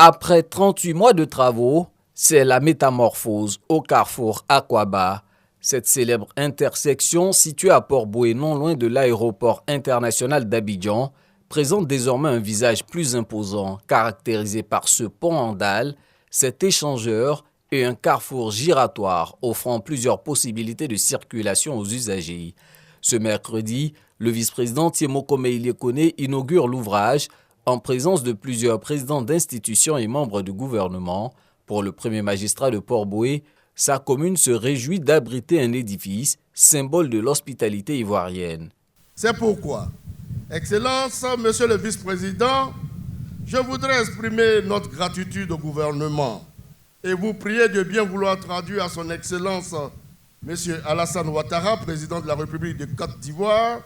Après 38 mois de travaux, c'est la métamorphose au carrefour Akwaba. Cette célèbre intersection, située à Port-Bouët, non loin de l'aéroport international d'Abidjan, présente désormais un visage plus imposant, caractérisé par ce pont en dalle, cet échangeur et un carrefour giratoire offrant plusieurs possibilités de circulation aux usagers. Ce mercredi, le vice-président Tiemoko Meïlie Kone inaugure l'ouvrage en présence de plusieurs présidents d'institutions et membres du gouvernement. Pour le premier magistrat de Port-Bouët, sa commune se réjouit d'abriter un édifice, symbole de l'hospitalité ivoirienne. C'est pourquoi, Excellence, Monsieur le vice-président, je voudrais exprimer notre gratitude au gouvernement et vous prier de bien vouloir traduire à son Excellence, Monsieur Alassane Ouattara, président de la République de Côte d'Ivoire,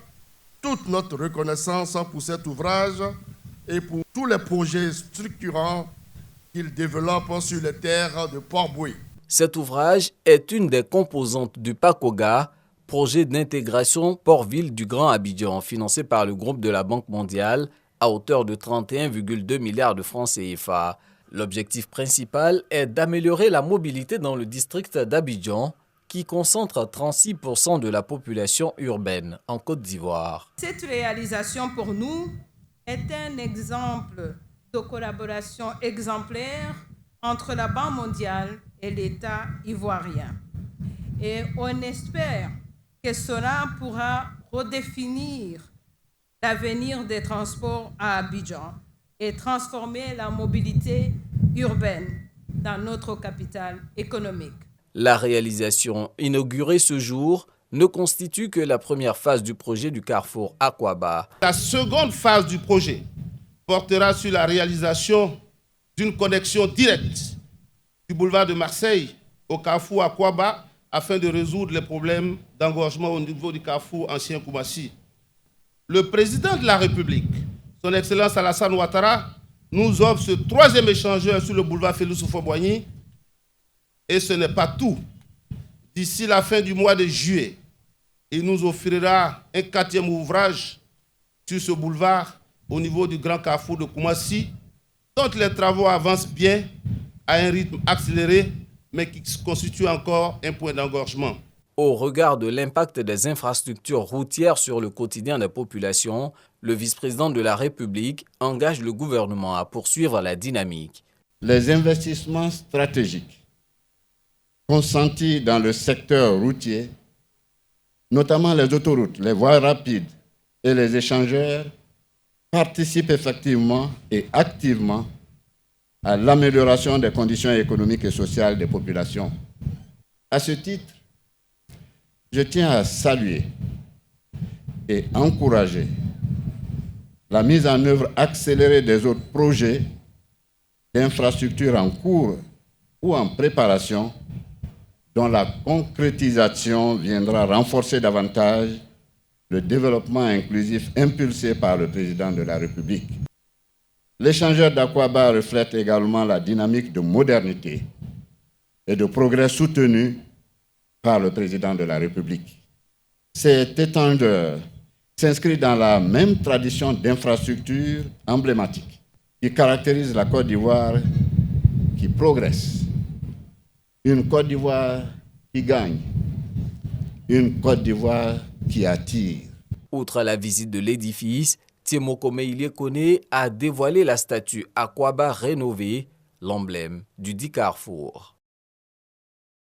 toute notre reconnaissance pour cet ouvrage et pour tous les projets structurants qu'il développe sur les terres de Port-Bouët. Cet ouvrage est une des composantes du PACOGA, projet d'intégration port-ville du Grand Abidjan, financé par le groupe de la Banque mondiale à hauteur de 31,2 milliards de francs CFA. L'objectif principal est d'améliorer la mobilité dans le district d'Abidjan, qui concentre 36% de la population urbaine en Côte d'Ivoire. Cette réalisation pour nous est un exemple de collaboration exemplaire entre la Banque mondiale et l'État ivoirien. Et on espère que cela pourra redéfinir l'avenir des transports à Abidjan et transformer la mobilité urbaine dans notre capitale économique. La réalisation inaugurée ce jour ne constitue que la première phase du projet du carrefour Akwaba. La seconde phase du projet portera sur la réalisation d'une connexion directe du boulevard de Marseille au carrefour Akwaba afin de résoudre les problèmes d'engorgement au niveau du carrefour ancien Koumassi. Le président de la République, son Excellence Alassane Ouattara, nous offre ce troisième échangeur sur le boulevard Félix Houphouët-Boigny. Et ce n'est pas tout. D'ici la fin du mois de juillet, il nous offrira un 4e ouvrage sur ce boulevard au niveau du grand carrefour de Koumassi, dont les travaux avancent bien à un rythme accéléré, mais qui constitue encore un point d'engorgement. Au regard de l'impact des infrastructures routières sur le quotidien des populations, le vice-président de la République engage le gouvernement à poursuivre la dynamique. Les investissements stratégiques consentis dans le secteur routier, notamment les autoroutes, les voies rapides et les échangeurs, participent effectivement et activement à l'amélioration des conditions économiques et sociales des populations. À ce titre, je tiens à saluer et encourager la mise en œuvre accélérée des autres projets d'infrastructures en cours ou en préparation, dont la concrétisation viendra renforcer davantage le développement inclusif impulsé par le président de la République. L'échangeur d'Akwaba reflète également la dynamique de modernité et de progrès soutenu par le président de la République. Cet étendeur s'inscrit dans la même tradition d'infrastructures emblématiques qui caractérise la Côte d'Ivoire qui progresse. Une Côte d'Ivoire qui gagne, une Côte d'Ivoire qui attire. Outre la visite de l'édifice, Tiemoko Meïlie Kone a dévoilé la statue Akwaba rénovée, l'emblème du dit carrefour.